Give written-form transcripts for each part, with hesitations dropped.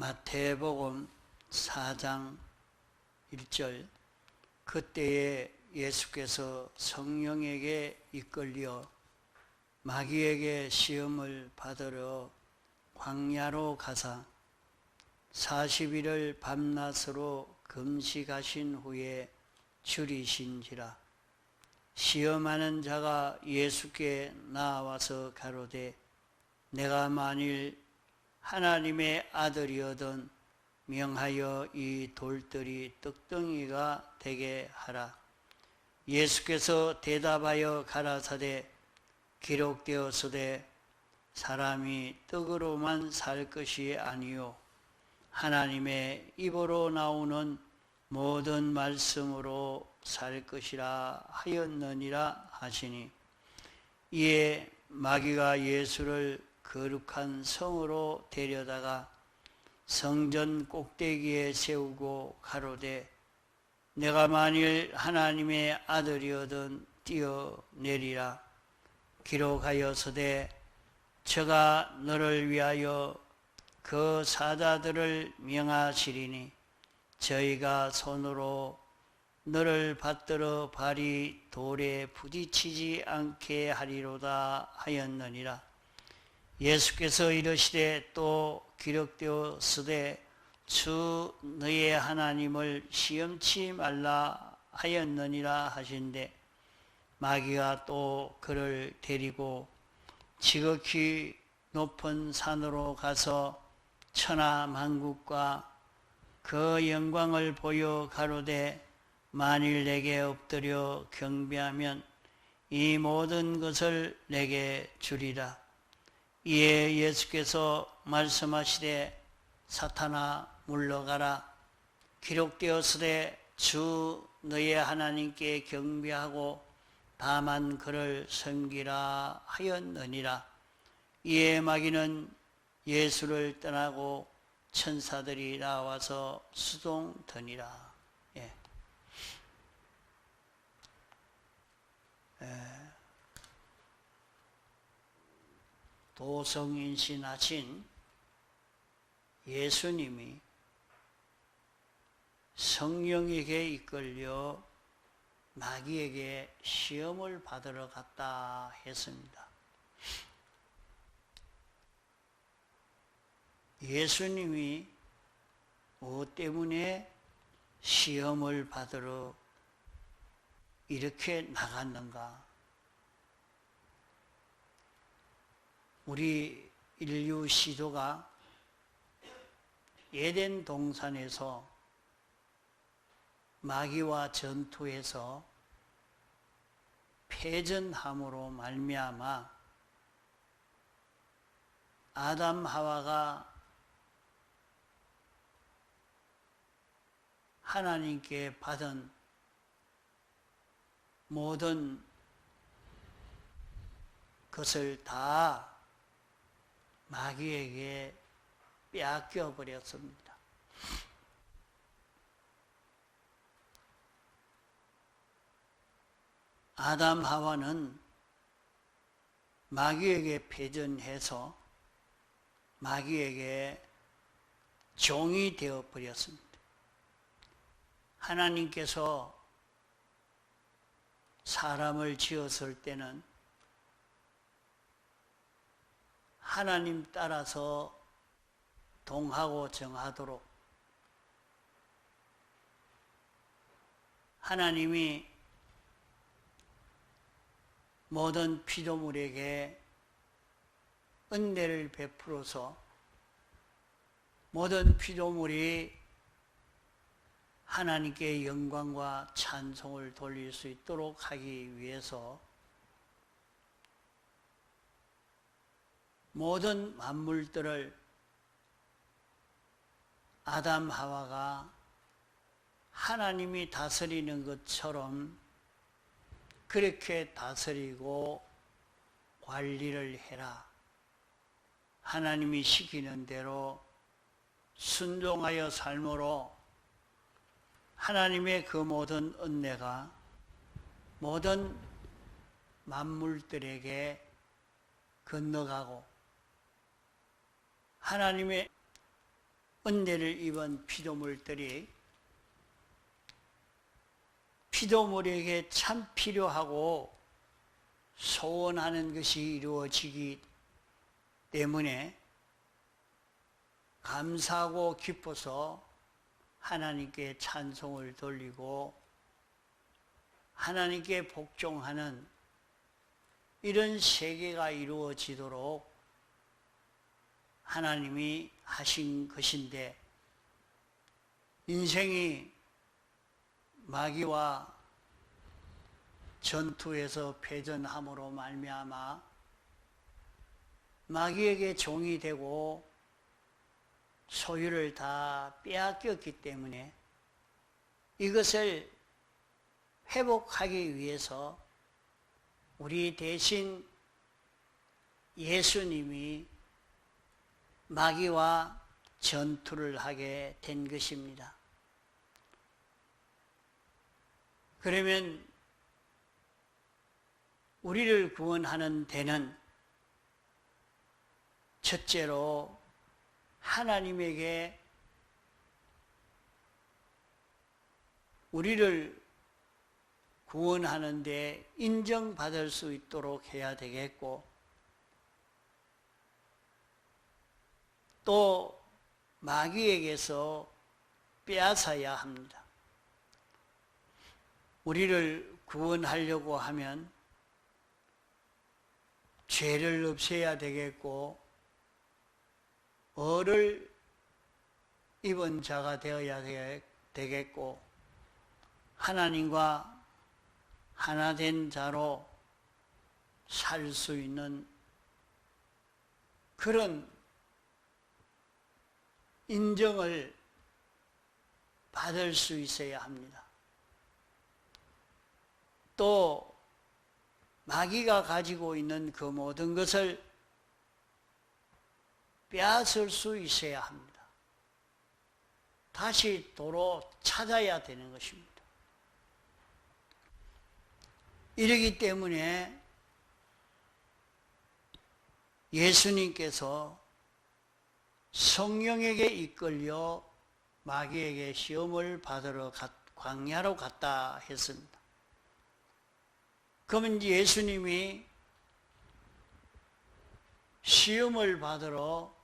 마태복음 4장 1절. 그때에 예수께서 성령에게 이끌려 마귀에게 시험을 받으러 광야로 가사 40일을 밤낮으로 금식하신 후에 줄이신지라. 시험하는 자가 예수께 나와서 가로되 내가 만일 하나님의 아들이거든 명하여 이 돌들이 떡덩이가 되게 하라. 예수께서 대답하여 가라사대 기록되었으되 사람이 떡으로만 살 것이 아니요 하나님의 입으로 나오는 모든 말씀으로 살 것이라 하였느니라 하시니, 이에 마귀가 예수를 거룩한 성으로 데려다가 성전 꼭대기에 세우고 가로되 내가 만일 하나님의 아들이거든 뛰어내리라. 기록하였으되 저가 너를 위하여 그 사자들을 명하시리니 저희가 손으로 너를 받들어 발이 돌에 부딪히지 않게 하리로다 하였느니라. 예수께서 이르시되 또 기록되었으되 주 너의 하나님을 시험치 말라 하였느니라 하신대, 마귀가 또 그를 데리고 지극히 높은 산으로 가서 천하 만국과 그 영광을 보여 가로되 만일 내게 엎드려 경배하면 이 모든 것을 내게 주리라. 이에 예수께서 말씀하시되 사탄아 물러가라. 기록되었으되 주 너의 하나님께 경배하고 다만 그를 섬기라 하였느니라. 이에 마귀는 예수를 떠나고 천사들이 나와서 수동더니라. 도성인신하신 예수님이 성령에게 이끌려 마귀에게 시험을 받으러 갔다 했습니다. 예수님이 무엇 때문에 시험을 받으러 이렇게 나갔는가? 우리 인류 시조가 에덴 동산에서 마귀와 전투해서 패전함으로 말미암아 아담 하와가 하나님께 받은 모든 것을 다 마귀에게 빼앗겨 버렸습니다. 아담 하와는 마귀에게 패전해서 마귀에게 종이 되어 버렸습니다. 하나님께서 사람을 지었을 때는 하나님 따라서 동하고 정하도록 하나님이 모든 피조물에게 은혜를 베풀어서 모든 피조물이 하나님께 영광과 찬송을 돌릴 수 있도록 하기 위해서 모든 만물들을 아담 하와가 하나님이 다스리는 것처럼 그렇게 다스리고 관리를 해라. 하나님이 시키는 대로 순종하여 삶으로 하나님의 그 모든 은혜가 모든 만물들에게 건너가고 하나님의 은혜를 입은 피조물들이 피조물에게 참 필요하고 소원하는 것이 이루어지기 때문에 감사하고 기뻐서 하나님께 찬송을 돌리고 하나님께 복종하는 이런 세계가 이루어지도록 하나님이 하신 것인데, 인생이 마귀와 전투에서 패전함으로 말미암아 마귀에게 종이 되고 소유를 다 빼앗겼기 때문에 이것을 회복하기 위해서 우리 대신 예수님이 마귀와 전투를 하게 된 것입니다. 그러면 우리를 구원하는 데는 첫째로 하나님에게 우리를 구원하는 데 인정받을 수 있도록 해야 되겠고, 또 마귀에게서 빼앗아야 합니다. 우리를 구원하려고 하면 죄를 없애야 되겠고 의를 입은 자가 되어야 되겠고 하나님과 하나 된 자로 살 수 있는 그런 인정을 받을 수 있어야 합니다. 또 마귀가 가지고 있는 그 모든 것을 빼앗을 수 있어야 합니다. 다시 도로 찾아야 되는 것입니다. 이러기 때문에 예수님께서 성령에게 이끌려 마귀에게 시험을 받으러 광야로 갔다 했습니다. 그러면 예수님이 시험을 받으러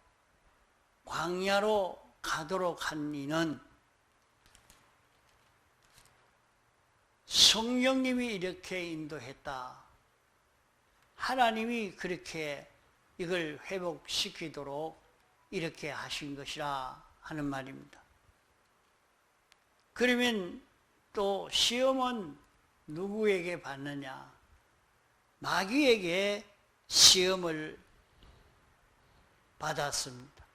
광야로 가도록 한 이는 성령님이 이렇게 인도했다. 하나님이 그렇게 이걸 회복시키도록 이렇게 하신 것이라 하는 말입니다. 그러면 또 시험은 누구에게 받느냐? 마귀에게 시험을 받았습니다.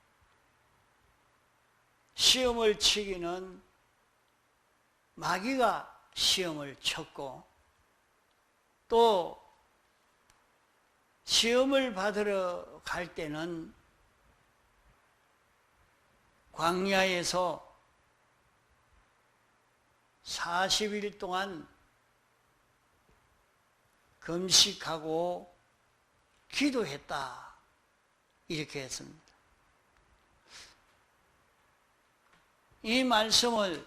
시험을 치기는 마귀가 시험을 쳤고, 또 시험을 받으러 갈 때는 광야에서 40일 동안 금식하고 기도했다. 이렇게 했습니다. 이 말씀을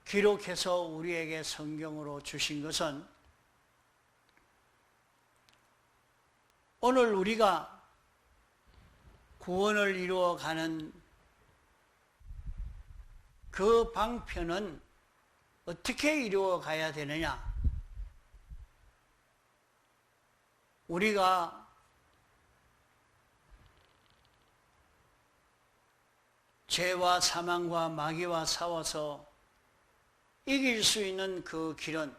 기록해서 우리에게 성경으로 주신 것은 오늘 우리가 구원을 이루어가는 그 방편은 어떻게 이루어가야 되느냐? 우리가 죄와 사망과 마귀와 싸워서 이길 수 있는 그 길은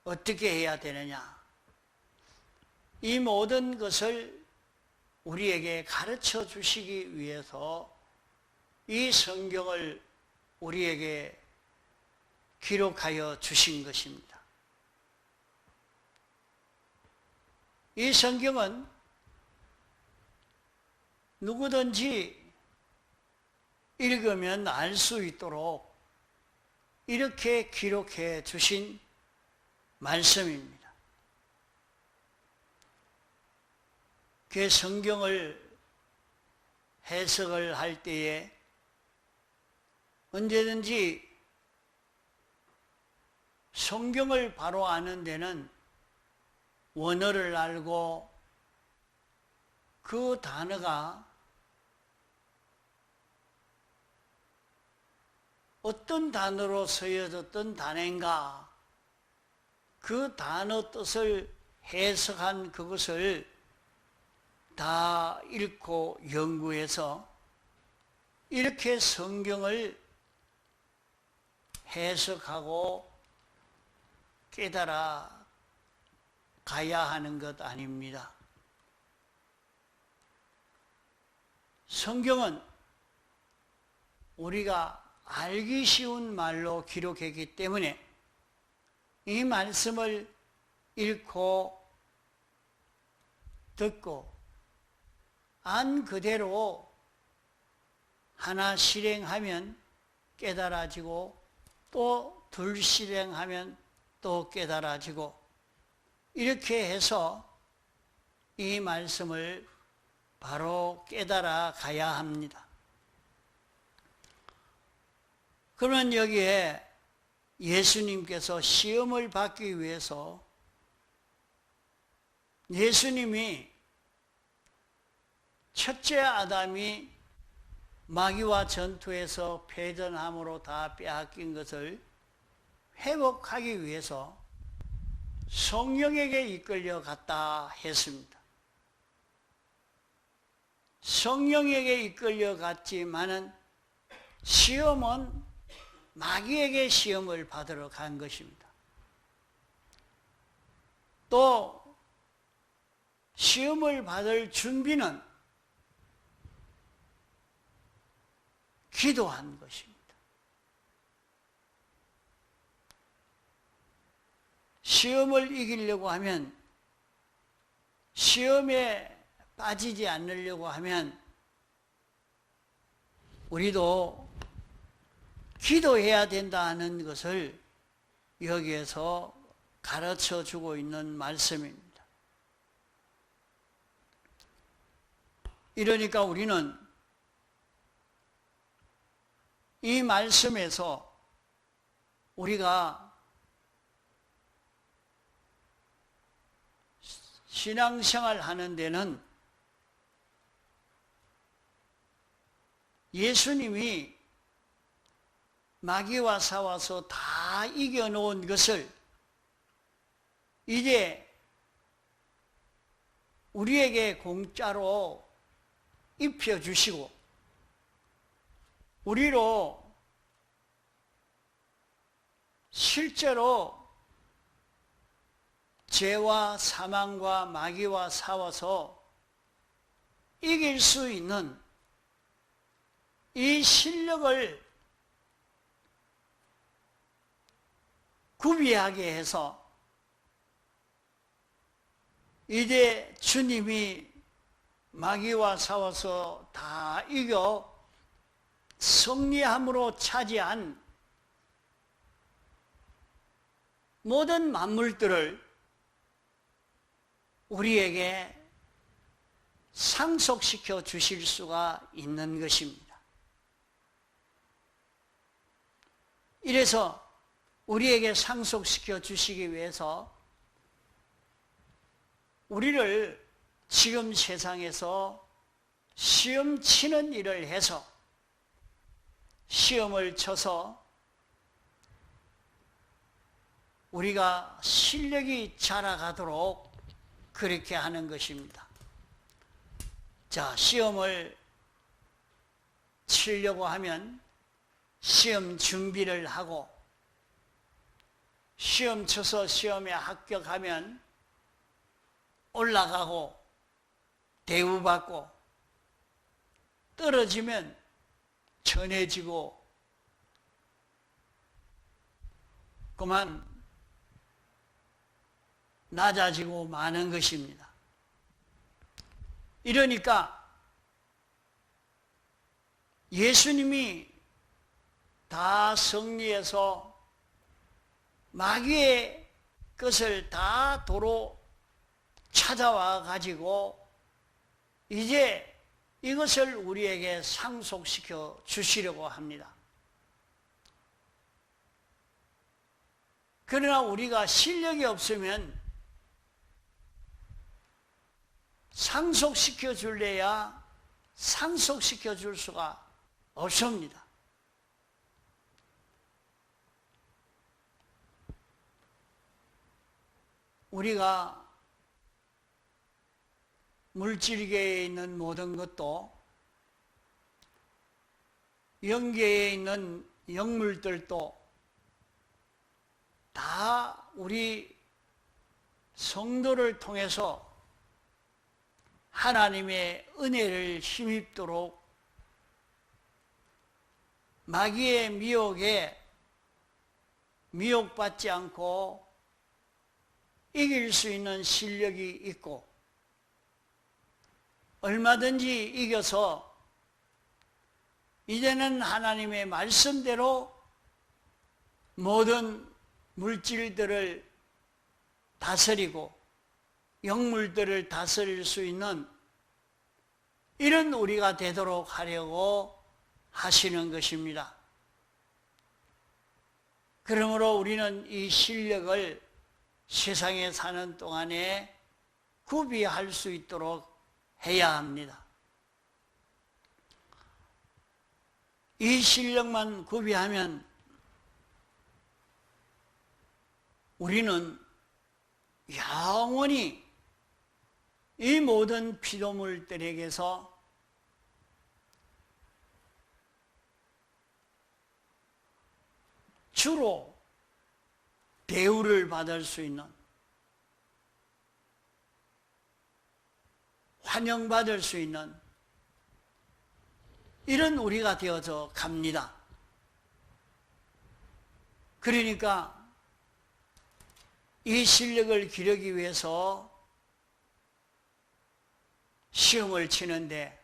어떻게 해야 되느냐? 이 모든 것을 우리에게 가르쳐 주시기 위해서 이 성경을 우리에게 기록하여 주신 것입니다. 이 성경은 누구든지 읽으면 알 수 있도록 이렇게 기록해 주신 말씀입니다. 그 성경을 해석을 할 때에 언제든지 성경을 바로 아는 데는 원어를 알고 그 단어가 어떤 단어로 쓰여졌던 단어인가, 그 단어 뜻을 해석한 그것을 다 읽고 연구해서 이렇게 성경을 해석하고 깨달아 가야 하는 것 아닙니다. 성경은 우리가 알기 쉬운 말로 기록했기 때문에 이 말씀을 읽고 듣고 안 그대로 하나 실행하면 깨달아지고 또 둘 실행하면 또 깨달아지고 이렇게 해서 이 말씀을 바로 깨달아 가야 합니다. 그러면 여기에 예수님께서 시험을 받기 위해서 예수님이 첫째 아담이 마귀와 전투에서 패전함으로 다 빼앗긴 것을 회복하기 위해서 성령에게 이끌려 갔다 했습니다. 성령에게 이끌려 갔지만은 시험은 마귀에게 시험을 받으러 간 것입니다. 또 시험을 받을 준비는 기도한 것입니다. 시험을 이기려고 하면, 시험에 빠지지 않으려고 하면 우리도 기도해야 된다는 것을 여기에서 가르쳐 주고 있는 말씀입니다. 이러니까 우리는 이 말씀에서 우리가 신앙생활 하는 데는 예수님이 마귀와 싸워서 다 이겨놓은 것을 이제 우리에게 공짜로 입혀주시고 우리로 실제로 죄와 사망과 마귀와 싸워서 이길 수 있는 이 실력을 구비하게 해서 이제 주님이 마귀와 싸워서 다 이겨 승리함으로 차지한 모든 만물들을 우리에게 상속시켜 주실 수가 있는 것입니다. 이래서 우리에게 상속시켜 주시기 위해서 우리를 지금 세상에서 시험 치는 일을 해서 시험을 쳐서 우리가 실력이 자라가도록 그렇게 하는 것입니다. 자, 시험을 치려고 하면 시험 준비를 하고 시험 쳐서 시험에 합격하면 올라가고 대우받고 떨어지면 천해지고 그만 낮아지고 마는 것입니다. 이러니까 예수님이 다 승리해서 마귀의 것을 다 도로 찾아와 가지고 이제 이것을 우리에게 상속시켜 주시려고 합니다. 그러나 우리가 실력이 없으면 상속시켜 줄래야 상속시켜 줄 수가 없습니다. 우리가 물질계에 있는 모든 것도 영계에 있는 영물들도 다 우리 성도를 통해서 하나님의 은혜를 힘입도록 마귀의 미혹에 미혹받지 않고 이길 수 있는 실력이 있고 얼마든지 이겨서 이제는 하나님의 말씀대로 모든 물질들을 다스리고 영물들을 다스릴 수 있는 이런 우리가 되도록 하려고 하시는 것입니다. 그러므로 우리는 이 실력을 세상에 사는 동안에 구비할 수 있도록 해야 합니다. 이 실력만 구비하면 우리는 영원히 이 모든 피조물들에게서 주로 대우를 받을 수 있는, 환영받을 수 있는 이런 우리가 되어져 갑니다. 그러니까 이 실력을 기르기 위해서 시험을 치는데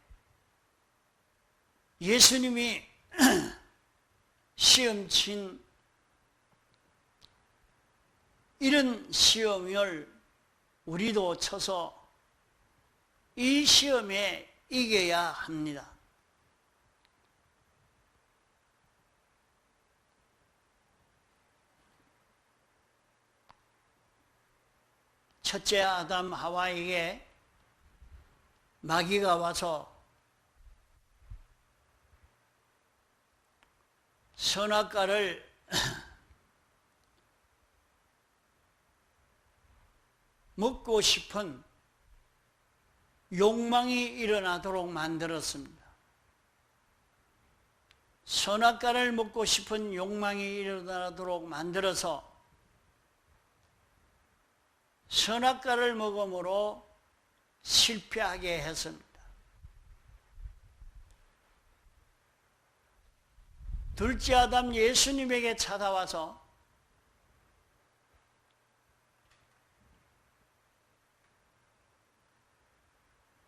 예수님이 시험 친 이런 시험을 우리도 쳐서 이 시험에 이겨야 합니다. 첫째 아담 하와에게 마귀가 와서 선악과를 먹고 싶은 욕망이 일어나도록 만들었습니다. 선악과를 먹고 싶은 욕망이 일어나도록 만들어서 선악과를 먹음으로 실패하게 했습니다. 둘째 아담 예수님에게 찾아와서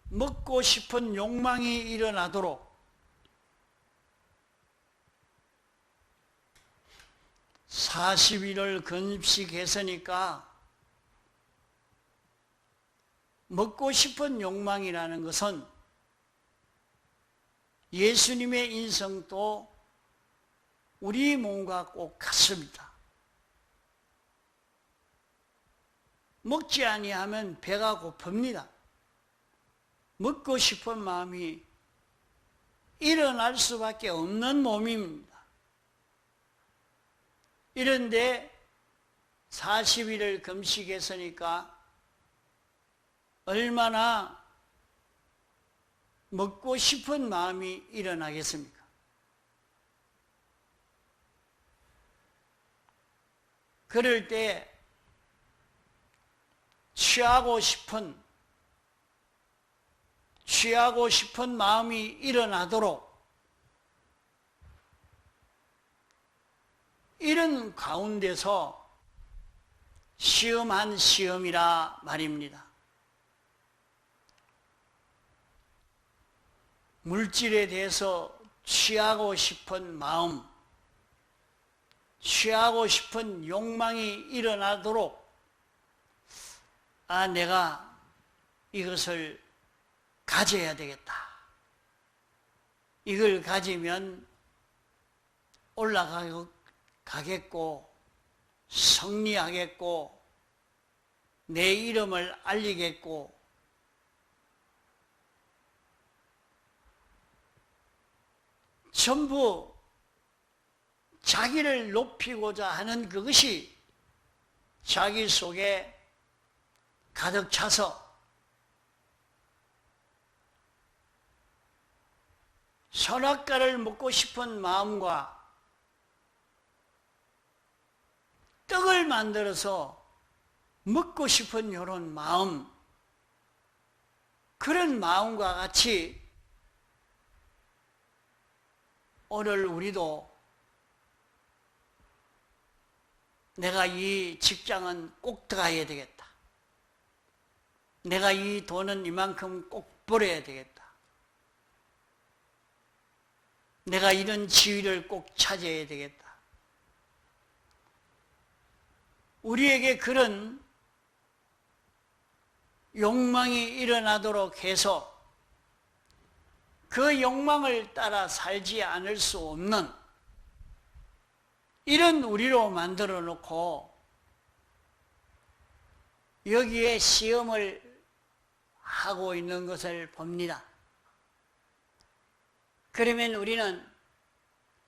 먹고 싶은 욕망이 일어나도록 40일을 금식했으니까 먹고 싶은 욕망이라는 것은 예수님의 인성도 우리 몸과 꼭 같습니다. 먹지 아니하면 배가 고픕니다. 먹고 싶은 마음이 일어날 수밖에 없는 몸입니다. 이런데 40일을 금식했으니까 얼마나 먹고 싶은 마음이 일어나겠습니까? 그럴 때 취하고 싶은 마음이 일어나도록 이런 가운데서 시험한 시험이라 말입니다. 물질에 대해서 취하고 싶은 마음, 취하고 싶은 욕망이 일어나도록 내가 이것을 가져야 되겠다. 이걸 가지면 올라가겠고 승리하겠고 내 이름을 알리겠고 전부 자기를 높이고자 하는 그것이 자기 속에 가득 차서 선악과를 먹고 싶은 마음과 떡을 만들어서 먹고 싶은 이런 마음, 그런 마음과 같이 오늘 우리도 내가 이 직장은 꼭 들어가야 되겠다. 내가 이 돈은 이만큼 꼭 벌어야 되겠다. 내가 이런 지위를 꼭 차지해야 되겠다. 우리에게 그런 욕망이 일어나도록 해서 그 욕망을 따라 살지 않을 수 없는 이런 우리로 만들어 놓고 여기에 시험을 하고 있는 것을 봅니다. 그러면 우리는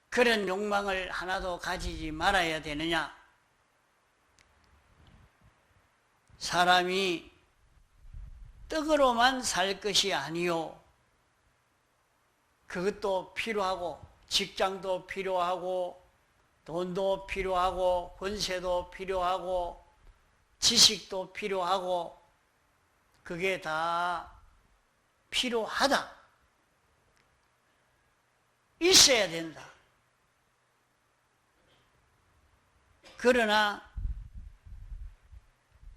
그런 욕망을 하나도 가지지 말아야 되느냐? 사람이 떡으로만 살 것이 아니요. 그것도 필요하고 직장도 필요하고 돈도 필요하고 권세도 필요하고 지식도 필요하고 그게 다 필요하다. 있어야 된다. 그러나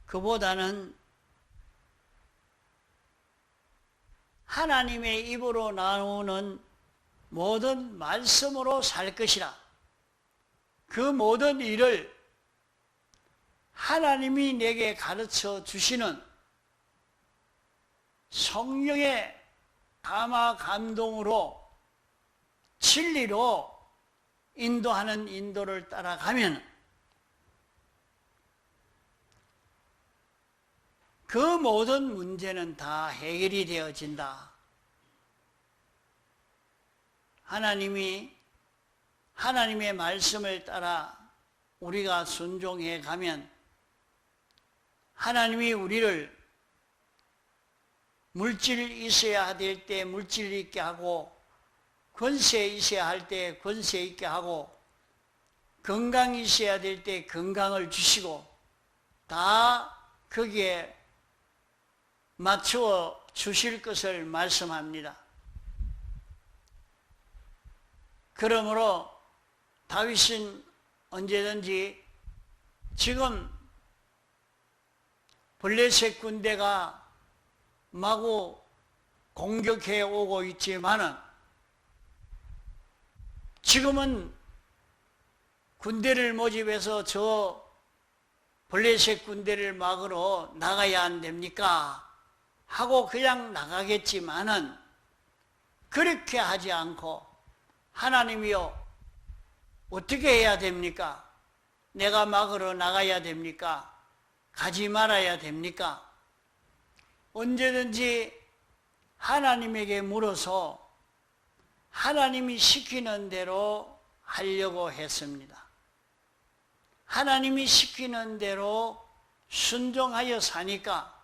그보다는 하나님의 입으로 나오는 모든 말씀으로 살 것이라. 그 모든 일을 하나님이 내게 가르쳐 주시는 성령의 감화 감동으로 진리로 인도하는 인도를 따라가면 그 모든 문제는 다 해결이 되어진다. 하나님의 말씀을 따라 우리가 순종해 가면 하나님이 우리를 물질 있어야 될 때 물질 있게 하고 권세 있어야 할 때 권세 있게 하고 건강이 있어야 될 때 건강을 주시고 다 거기에 맞추어 주실 것을 말씀합니다. 그러므로 다윗은 언제든지 지금 블레셋 군대가 마구 공격해 오고 있지만은 지금은 군대를 모집해서 저 블레셋 군대를 막으러 나가야 안 됩니까? 하고 그냥 나가겠지만은 그렇게 하지 않고 하나님이요 어떻게 해야 됩니까? 내가 막으러 나가야 됩니까? 가지 말아야 됩니까? 언제든지 하나님에게 물어서 하나님이 시키는 대로 하려고 했습니다. 하나님이 시키는 대로 순종하여 사니까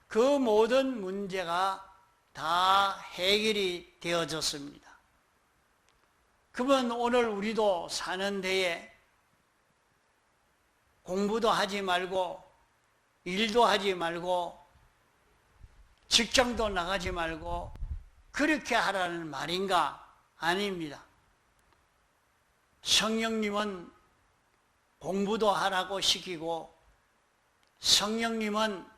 그 모든 문제가 다 해결이 되어졌습니다. 그러면 오늘 우리도 사는 데에 공부도 하지 말고 일도 하지 말고 직장도 나가지 말고 그렇게 하라는 말인가? 아닙니다. 성령님은 공부도 하라고 시키고 성령님은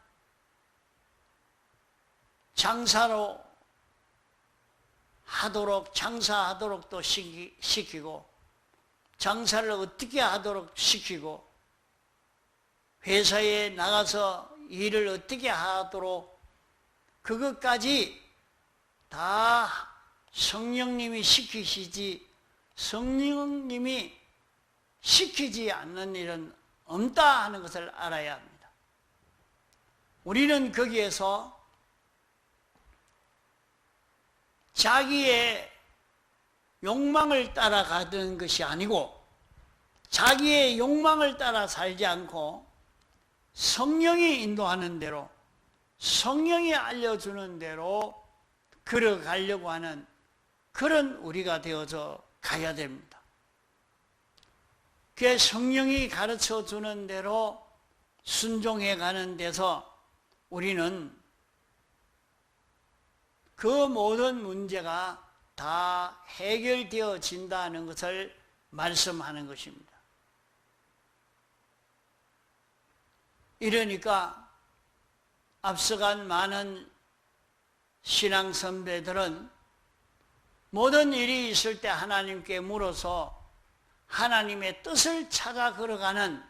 장사하도록도 시키고 장사를 어떻게 하도록 시키고 회사에 나가서 일을 어떻게 하도록 그것까지 다 성령님이 시키시지 성령님이 시키지 않는 일은 없다 하는 것을 알아야 합니다. 우리는 거기에서 자기의 욕망을 따라가던 것이 아니고 자기의 욕망을 따라 살지 않고 성령이 인도하는 대로 성령이 알려주는 대로 걸어가려고 하는 그런 우리가 되어서 가야 됩니다. 그 성령이 가르쳐 주는 대로 순종해 가는 데서 우리는 그 모든 문제가 다 해결되어진다는 것을 말씀하는 것입니다. 이러니까 앞서간 많은 신앙 선배들은 모든 일이 있을 때 하나님께 물어서 하나님의 뜻을 찾아 걸어가는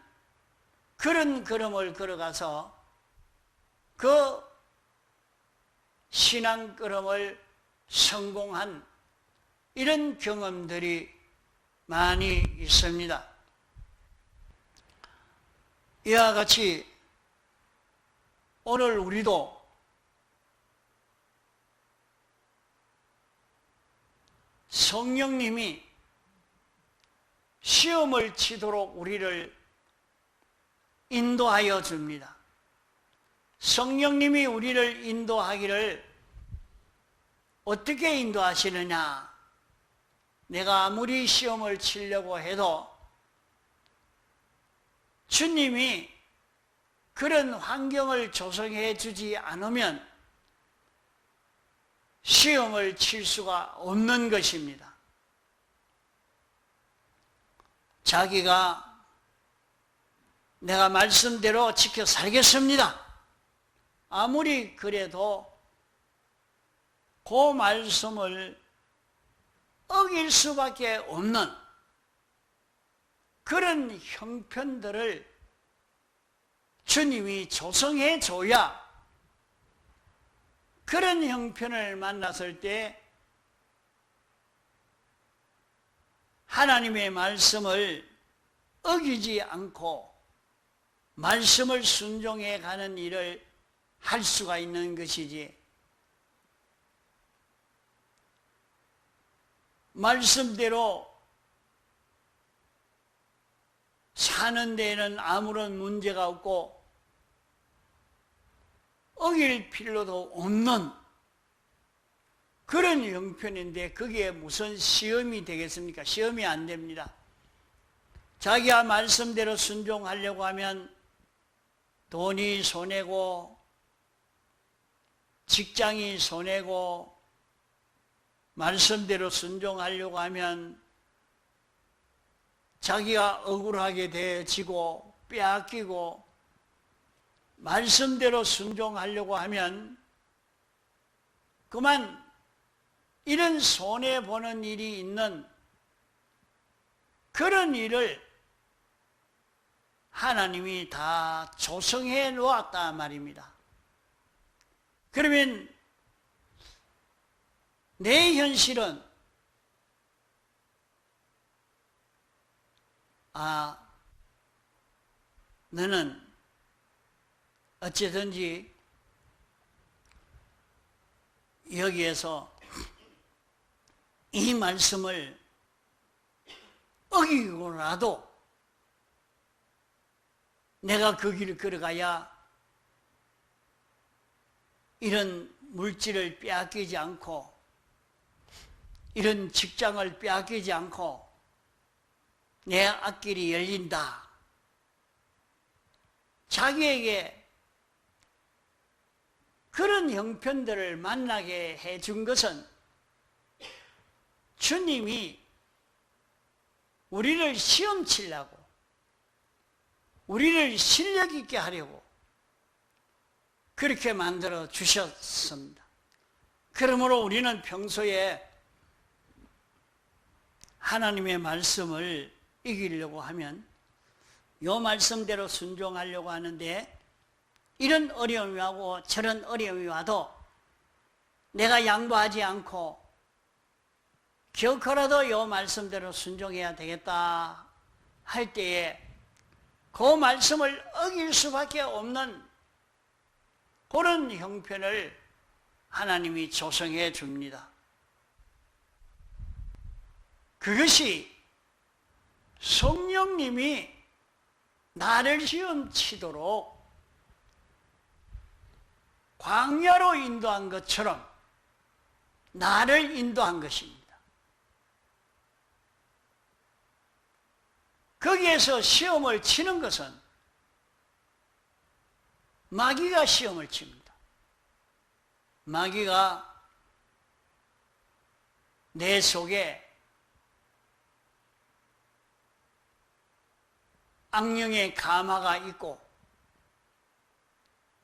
그런 걸음을 걸어가서 그 신앙 걸음을 성공한 이런 경험들이 많이 있습니다. 이와 같이 오늘 우리도 성령님이 시험을 치도록 우리를 인도하여 줍니다. 성령님이 우리를 인도하기를 어떻게 인도하시느냐? 내가 아무리 시험을 치려고 해도 주님이 그런 환경을 조성해 주지 않으면 시험을 칠 수가 없는 것입니다. 자기가 내가 말씀대로 지켜 살겠습니다. 아무리 그래도 그 말씀을 어길 수밖에 없는 그런 형편들을 주님이 조성해 줘야 그런 형편을 만났을 때 하나님의 말씀을 어기지 않고 말씀을 순종해 가는 일을 할 수가 있는 것이지, 말씀대로 사는 데에는 아무런 문제가 없고 어길 필요도 없는 그런 형편인데 그게 무슨 시험이 되겠습니까? 시험이 안 됩니다. 자기가 말씀대로 순종하려고 하면 돈이 손해고 직장이 손해고, 말씀대로 순종하려고 하면 자기가 억울하게 되어지고 빼앗기고, 말씀대로 순종하려고 하면 그만 이런 손해보는 일이 있는 그런 일을 하나님이 다 조성해 놓았다 말입니다. 그러면 내 현실은 너는 어찌든지 여기에서 이 말씀을 어기고라도 내가 그 길을 걸어가야 이런 물질을 빼앗기지 않고 이런 직장을 빼앗기지 않고 내 앞길이 열린다. 자기에게 그런 형편들을 만나게 해준 것은 주님이 우리를 시험 치려고, 우리를 실력 있게 하려고 그렇게 만들어 주셨습니다. 그러므로 우리는 평소에 하나님의 말씀을 이기려고 하면 이 말씀대로 순종하려고 하는데 이런 어려움이 와고 저런 어려움이 와도 내가 양보하지 않고 기어커라도 이 말씀대로 순종해야 되겠다 할 때에 그 말씀을 어길 수밖에 없는 그런 형편을 하나님이 조성해 줍니다. 그것이 성령님이 나를 시험치도록 광야로 인도한 것처럼 나를 인도한 것입니다. 거기에서 시험을 치는 것은 마귀가 시험을 칩니다. 마귀가 내 속에 악령의 감화가 있고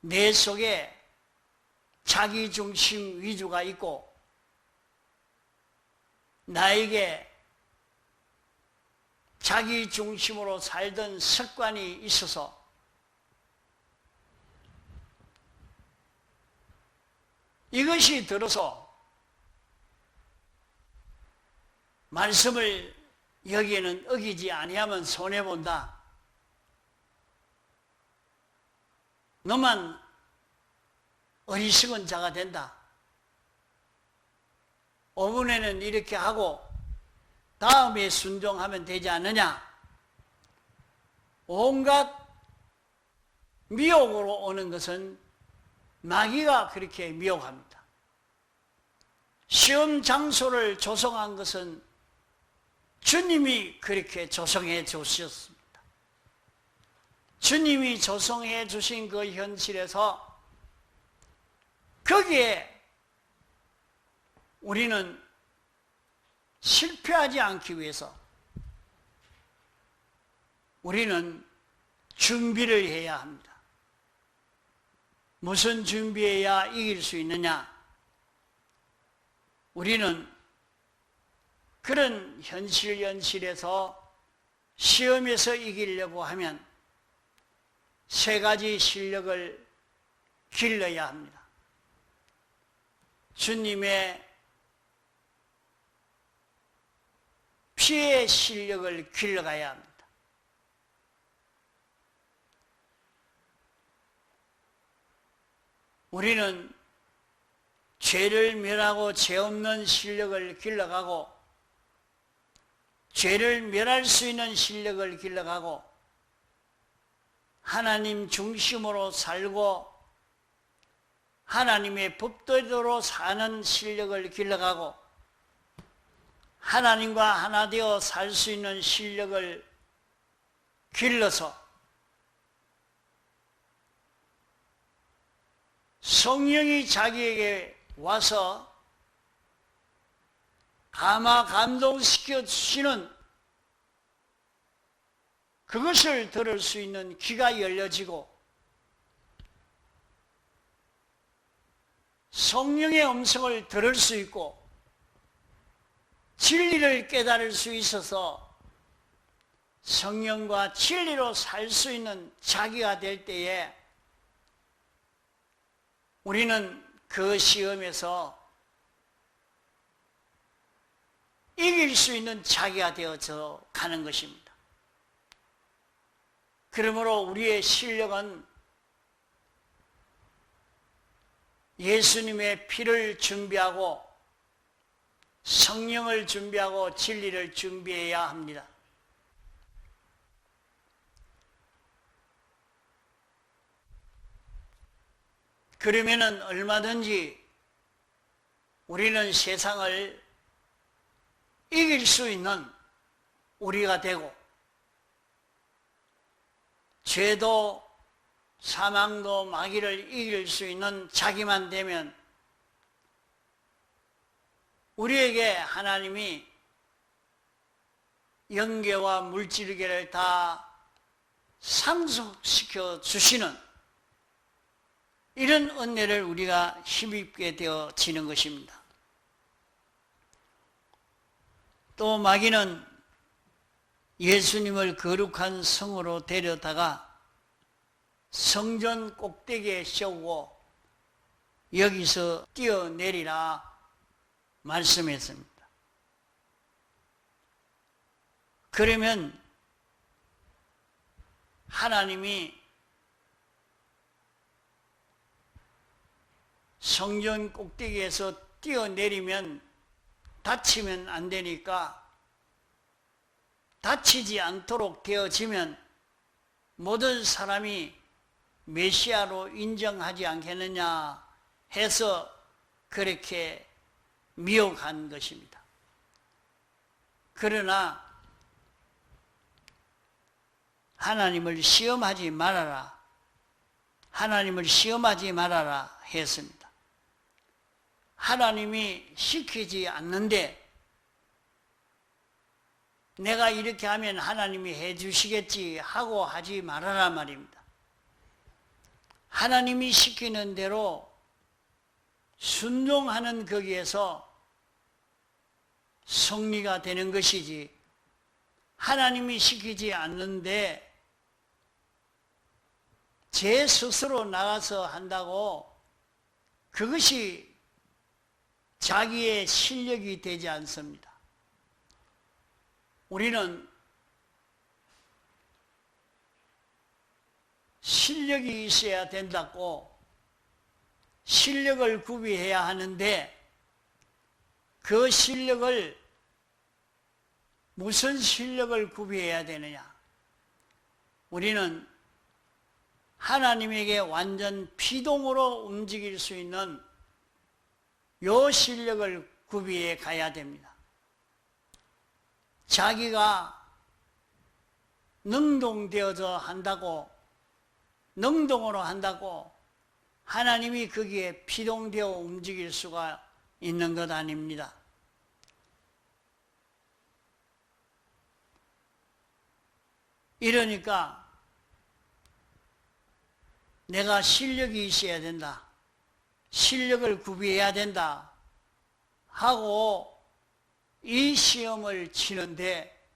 내 속에 자기중심 위주가 있고 나에게 자기중심으로 살던 습관이 있어서 이것이 들어서 말씀을 여기에는 어기지 아니하면 손해본다. 너만 어리석은 자가 된다. 5분에는 이렇게 하고 다음에 순종하면 되지 않느냐. 온갖 미혹으로 오는 것은 마귀가 그렇게 미혹합니다. 시험 장소를 조성한 것은 주님이 그렇게 조성해 주셨습니다. 주님이 조성해 주신 그 현실에서 거기에 우리는 실패하지 않기 위해서 우리는 준비를 해야 합니다. 무슨 준비해야 이길 수 있느냐? 우리는 그런 현실에서 시험에서 이기려고 하면 세 가지 실력을 길러야 합니다. 주님의 피의 실력을 길러가야 합니다. 우리는 죄를 멸하고 죄 없는 실력을 길러가고 죄를 멸할 수 있는 실력을 길러가고 하나님 중심으로 살고 하나님의 법도대로 사는 실력을 길러가고 하나님과 하나 되어 살 수 있는 실력을 길러서 성령이 자기에게 와서 감동시켜 주시는 그것을 들을 수 있는 귀가 열려지고 성령의 음성을 들을 수 있고 진리를 깨달을 수 있어서 성령과 진리로 살 수 있는 자기가 될 때에 우리는 그 시험에서 이길 수 있는 자기가 되어져 가는 것입니다. 그러므로 우리의 실력은 예수님의 피를 준비하고 성령을 준비하고 진리를 준비해야 합니다. 그러면은 얼마든지 우리는 세상을 이길 수 있는 우리가 되고 죄도 사망도 마귀를 이길 수 있는 자기만 되면 우리에게 하나님이 영계와 물질계를 다 상속시켜 주시는 이런 은혜를 우리가 힘입게 되어지는 것입니다. 또 마귀는 예수님을 거룩한 성으로 데려다가 성전 꼭대기에 세우고 여기서 뛰어내리라 말씀했습니다. 그러면 하나님이 성전 꼭대기에서 뛰어내리면 다치면 안 되니까 다치지 않도록 되어지면 모든 사람이 메시아로 인정하지 않겠느냐 해서 그렇게 미혹한 것입니다. 그러나 하나님을 시험하지 말아라. 하나님을 시험하지 말아라 했습니다. 하나님이 시키지 않는데 내가 이렇게 하면 하나님이 해주시겠지 하고 하지 말아라 말입니다. 하나님이 시키는 대로 순종하는 거기에서 승리가 되는 것이지, 하나님이 시키지 않는데 제 스스로 나가서 한다고 그것이 자기의 실력이 되지 않습니다. 우리는 실력이 있어야 된다고 실력을 구비해야 하는데 그 실력을 무슨 실력을 구비해야 되느냐? 우리는 하나님에게 완전 피동으로 움직일 수 있는 요 실력을 구비해 가야 됩니다. 자기가 능동되어져 한다고, 능동으로 한다고 하나님이 거기에 피동되어 움직일 수가 있는 것 아닙니다. 이러니까 내가 실력이 있어야 된다, 실력을 구비해야 된다 하고 이 시험을 치는데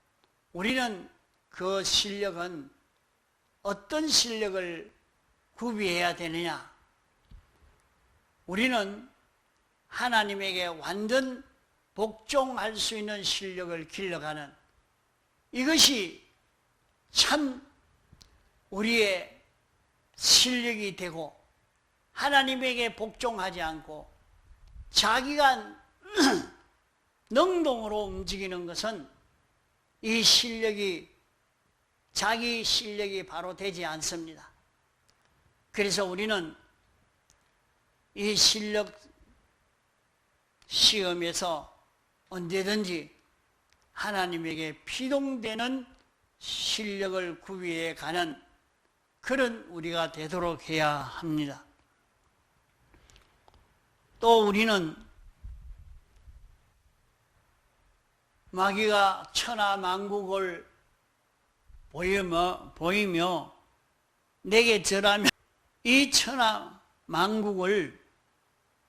우리는 그 실력은 어떤 실력을 구비해야 되느냐? 우리는 하나님에게 완전 복종할 수 있는 실력을 길러가는, 이것이 참 우리의 실력이 되고, 하나님에게 복종하지 않고 자기가 능동으로 움직이는 것은 이 실력이, 자기 실력이 바로 되지 않습니다. 그래서 우리는 이 실력 시험에서 언제든지 하나님에게 피동되는 실력을 구비해 가는 그런 우리가 되도록 해야 합니다. 또 우리는 마귀가 천하만국을 보이며 내게 절하면 이 천하만국을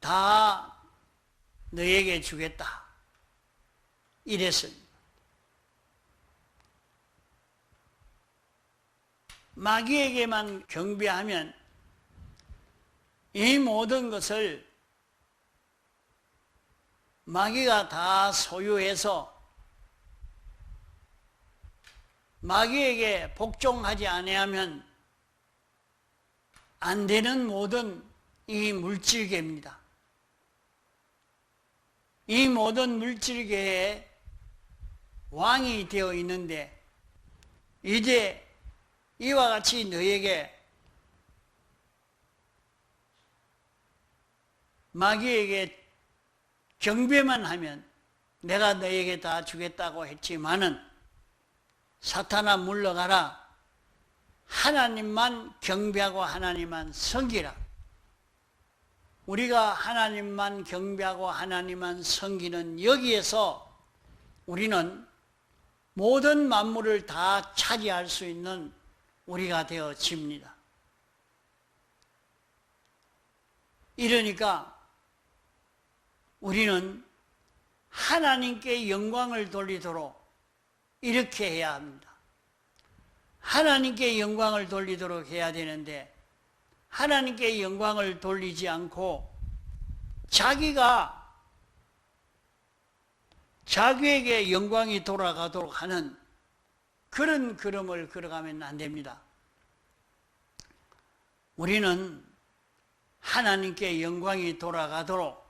다 너에게 주겠다 이랬습니다. 마귀에게만 경배하면 이 모든 것을 마귀가 다 소유해서 마귀에게 복종하지 아니하면 안 되는 모든 이 물질계입니다. 이 모든 물질계의 왕이 되어 있는데 이제 이와 같이 너에게 마귀에게 경배만 하면 내가 너에게 다 주겠다고 했지만은 사탄아 물러가라. 하나님만 경배하고 하나님만 섬기라. 우리가 하나님만 경배하고 하나님만 섬기는 여기에서 우리는 모든 만물을 다 차지할 수 있는 우리가 되어집니다. 이러니까 우리는 하나님께 영광을 돌리도록 이렇게 해야 합니다. 하나님께 영광을 돌리도록 해야 되는데 하나님께 영광을 돌리지 않고 자기에게 영광이 돌아가도록 하는 그런 걸음을 걸어가면 안 됩니다. 우리는 하나님께 영광이 돌아가도록,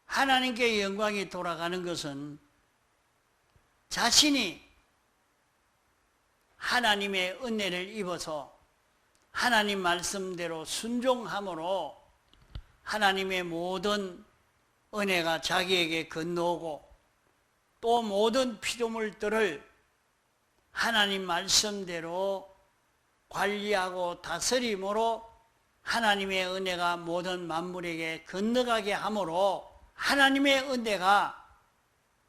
하나님께 영광이 돌아가는 것은 자신이 하나님의 은혜를 입어서 하나님 말씀대로 순종함으로 하나님의 모든 은혜가 자기에게 건너오고, 또 모든 피조물들을 하나님 말씀대로 관리하고 다스림으로 하나님의 은혜가 모든 만물에게 건너가게 함으로 하나님의 은혜가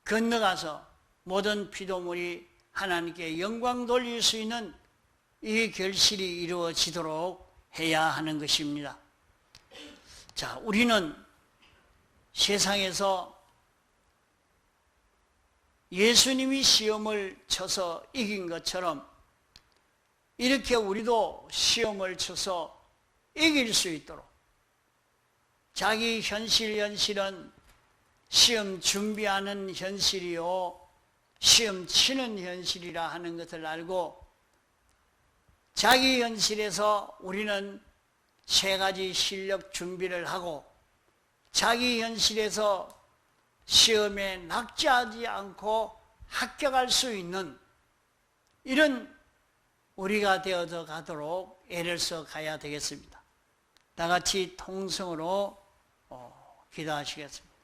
건너가서 모든 피조물이 하나님께 영광 돌릴 수 있는 이 결실이 이루어지도록 해야 하는 것입니다. 자, 우리는 세상에서 예수님이 시험을 쳐서 이긴 것처럼 이렇게 우리도 시험을 쳐서 이길 수 있도록, 자기 현실은 시험 준비하는 현실이요 시험 치는 현실이라 하는 것을 알고, 자기 현실에서 우리는 세 가지 실력 준비를 하고, 자기 현실에서 시험에 낙제하지 않고 합격할 수 있는 이런 우리가 되어서 가도록 애를 써 가야 되겠습니다. 다 같이 통성으로 기도하시겠습니다.